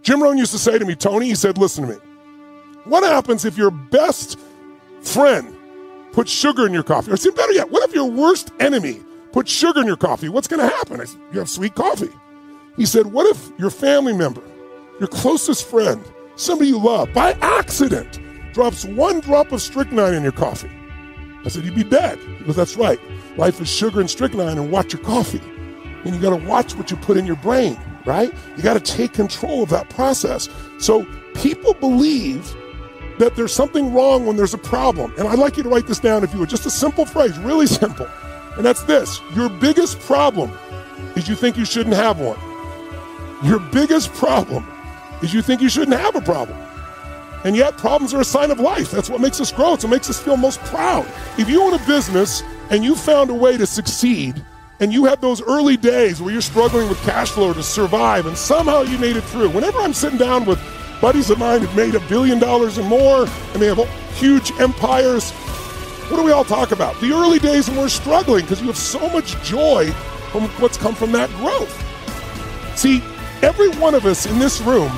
Jim Rohn used to say to me, Tony, he said, listen to me. What happens if your best friend puts sugar in your coffee? Or see, better yet, what if your worst enemy puts sugar in your coffee? What's going to happen? I said, you have sweet coffee. He said, what if your family member, your closest friend, somebody you love, by accident, drops one drop of strychnine in your coffee? I said, you'd be dead. He goes, that's right. Life is sugar and strychnine, and watch your coffee. And you got to watch what you put in your brain, right? You got to take control of that process. So people believe that there's something wrong when there's a problem. And I'd like you to write this down if you would. Just a simple phrase, really simple. And that's this. Your biggest problem is you think you shouldn't have one. Your biggest problem is you think you shouldn't have a problem. And yet problems are a sign of life. That's what makes us grow. It's what makes us feel most proud. If you own a business and you found a way to succeed, and you had those early days where you're struggling with cash flow to survive, and somehow you made it through. Whenever I'm sitting down with buddies of mine who've made $1 billion and more, and they have huge empires, what do we all talk about? The early days when we're struggling, because you have so much joy from what's come from that growth. See, every one of us in this room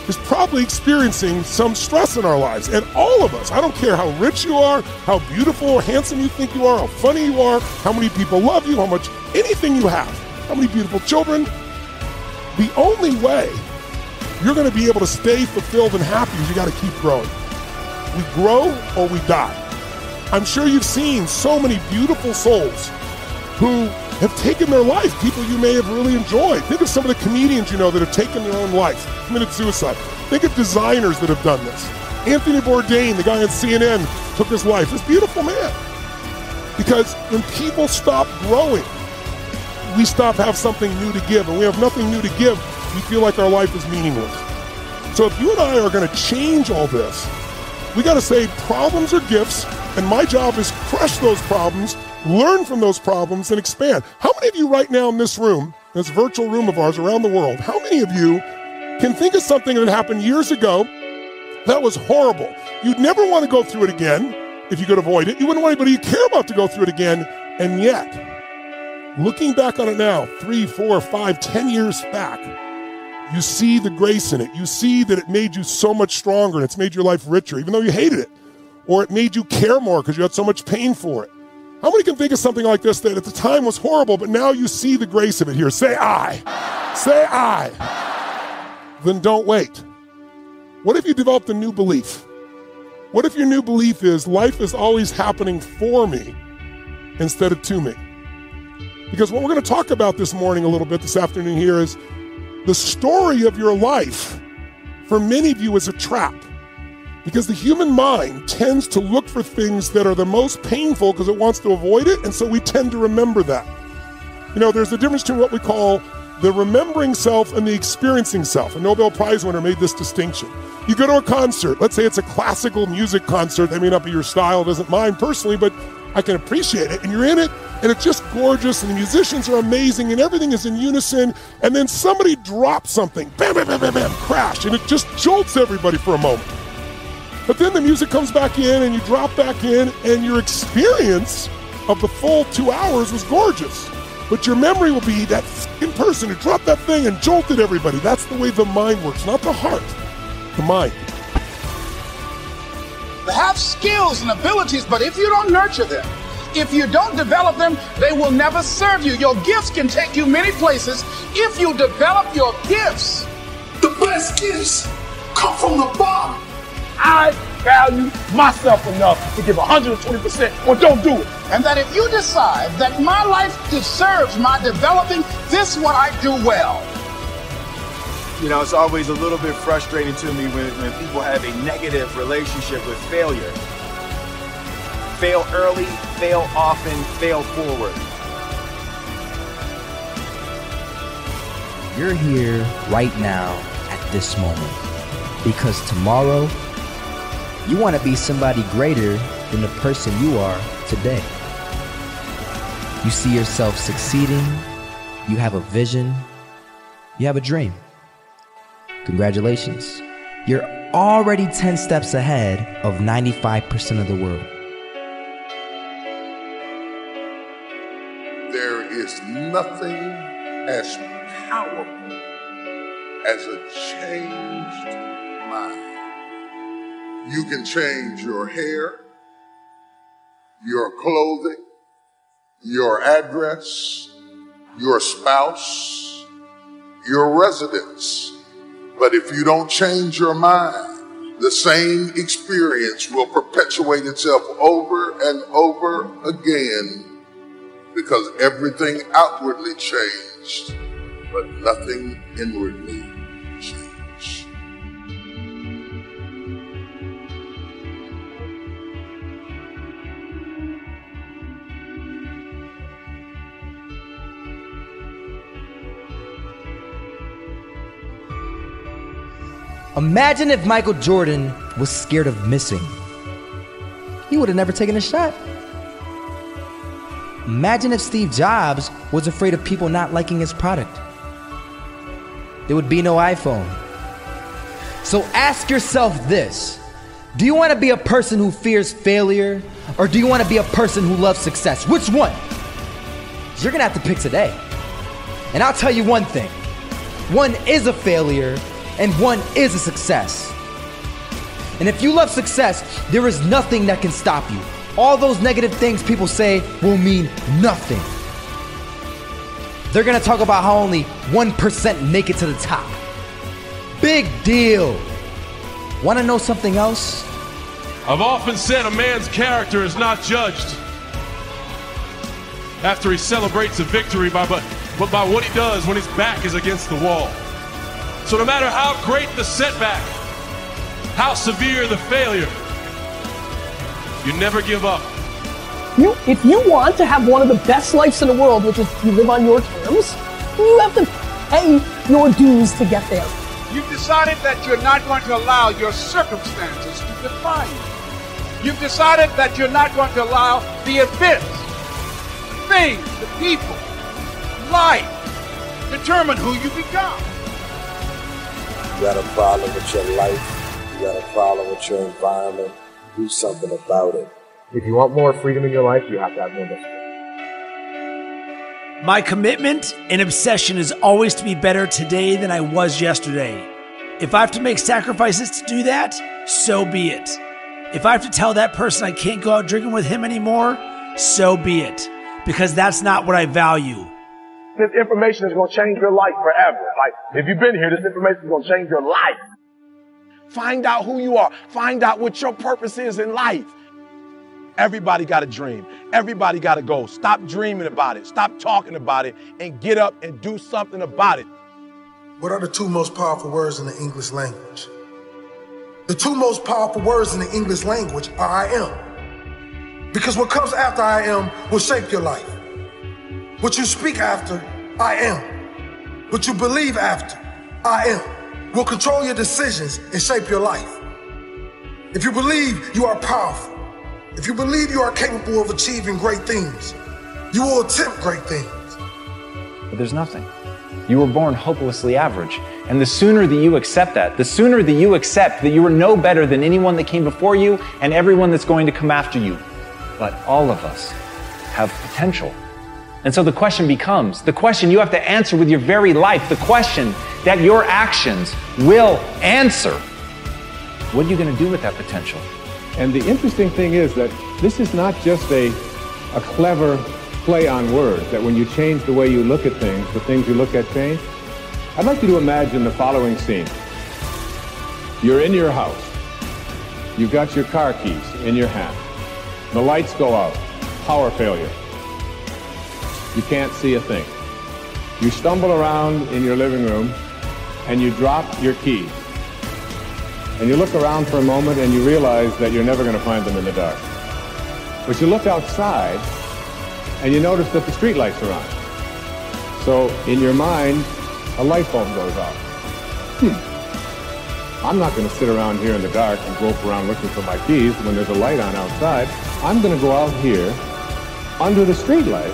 is probably experiencing some stress in our lives. And all of us, I don't care how rich you are, how beautiful or handsome you think you are, how funny you are, how many people love you, how much, anything you have, how many beautiful children. The only way you're going to be able to stay fulfilled and happy is you got to keep growing. We grow or we die. I'm sure you've seen so many beautiful souls who have taken their life, people you may have really enjoyed. Think of some of the comedians you know that have taken their own life, committed suicide. Think of designers that have done this. Anthony Bourdain, the guy on CNN, took his life. This beautiful man. Because when people stop growing, we stop having something new to give. And we have nothing new to give, we feel like our life is meaningless. So if you and I are going to change all this, we got to say problems are gifts, and my job is crush those problems, learn from those problems, and expand. How many of you right now in this room, this virtual room of ours around the world, how many of you can think of something that happened years ago that was horrible? You'd never want to go through it again if you could avoid it. You wouldn't want anybody you care about to go through it again. And yet, looking back on it now, 3, 4, 5, 10 years back, you see the grace in it. You see that it made you so much stronger and it's made your life richer, even though you hated it. Or it made you care more because you had so much pain for it. How many can think of something like this that at the time was horrible, but now you see the grace of it here? Say I. Say I. Then don't wait. What if you developed a new belief? What if your new belief is life is always happening for me instead of to me? Because what we're going to talk about this morning a little bit, this afternoon here, is the story of your life for many of you is a trap. Because the human mind tends to look for things that are the most painful because it wants to avoid it, and so we tend to remember that. You know, there's a difference between what we call the remembering self and the experiencing self. A Nobel Prize winner made this distinction. You go to a concert, let's say it's a classical music concert, that may not be your style, doesn't mine personally, but I can appreciate it, and you're in it, and it's just gorgeous, and the musicians are amazing, and everything is in unison, and then somebody drops something, bam, bam, bam, bam, bam, crash, and it just jolts everybody for a moment. But then the music comes back in and you drop back in and your experience of the full 2 hours was gorgeous. But your memory will be that f***ing person who dropped that thing and jolted everybody. That's the way the mind works, not the heart, the mind. They have skills and abilities, but if you don't nurture them, if you don't develop them, they will never serve you. Your gifts can take you many places if you develop your gifts. The best gifts come from the bottom. I value myself enough to give 120% or don't do it. And that if you decide that my life deserves my developing, this is what I do well. You know, it's always a little bit frustrating to me when people have a negative relationship with failure. Fail early, fail often, fail forward. You're here right now at this moment because tomorrow you want to be somebody greater than the person you are today. You see yourself succeeding, you have a vision, you have a dream. Congratulations. You're already 10 steps ahead of 95% of the world. There is nothing as powerful as a changed mind. You can change your hair, your clothing, your address, your spouse, your residence. But if you don't change your mind, the same experience will perpetuate itself over and over again, because everything outwardly changed, but nothing inwardly changed. Imagine if Michael Jordan was scared of missing. He would have never taken a shot. Imagine if Steve Jobs was afraid of people not liking his product. There would be no iPhone. So ask yourself this: do you want to be a person who fears failure, or do you want to be a person who loves success? Which one? You're gonna have to pick today. And I'll tell you one thing: one is a failure and one is a success. And if you love success, there is nothing that can stop you. All those negative things people say will mean nothing. They're gonna talk about how only 1% make it to the top. Big deal. Wanna know something else? I've often said a man's character is not judged after he celebrates a victory, but by what he does when his back is against the wall. So no matter how great the setback, how severe the failure, you never give up. If you want to have one of the best lives in the world, which is you live on your terms, you have to pay your dues to get there. You've decided that you're not going to allow your circumstances to define you. You've decided that you're not going to allow the events, things, the people, life, determine who you become. You got a problem with your life, you got a problem with your environment, do something about it. If you want more freedom in your life, you have to have more discipline. My commitment and obsession is always to be better today than I was yesterday. If I have to make sacrifices to do that, so be it. If I have to tell that person I can't go out drinking with him anymore, so be it. Because that's not what I value. This information is going to change your life forever. Like, if you've been here, this information is going to change your life. Find out who you are. Find out what your purpose is in life. Everybody got a dream. Everybody got a goal. Stop dreaming about it. Stop talking about it and get up and do something about it. What are the two most powerful words in the English language? The two most powerful words in the English language are I am. Because what comes after I am will shape your life. What you speak after, I am. What you believe after, I am, will control your decisions and shape your life. If you believe you are powerful, if you believe you are capable of achieving great things, you will attempt great things. But there's nothing. You were born hopelessly average. And the sooner that you accept that, the sooner that you accept that you are no better than anyone that came before you and everyone that's going to come after you. But all of us have potential. And so the question becomes, the question you have to answer with your very life, the question that your actions will answer. What are you going to do with that potential? And the interesting thing is that this is not just a clever play on words, that when you change the way you look at things, the things you look at change. I'd like you to imagine the following scene. You're in your house. You've got your car keys in your hand. The lights go out. Power failure. You can't see a thing. You stumble around in your living room and you drop your keys. And you look around for a moment and you realize that you're never going to find them in the dark. But you look outside and you notice that the street lights are on. So in your mind, a light bulb goes off. I'm not going to sit around here in the dark and grope around looking for my keys when there's a light on outside. I'm going to go out here under the street light.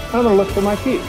I'm going to look for my keys.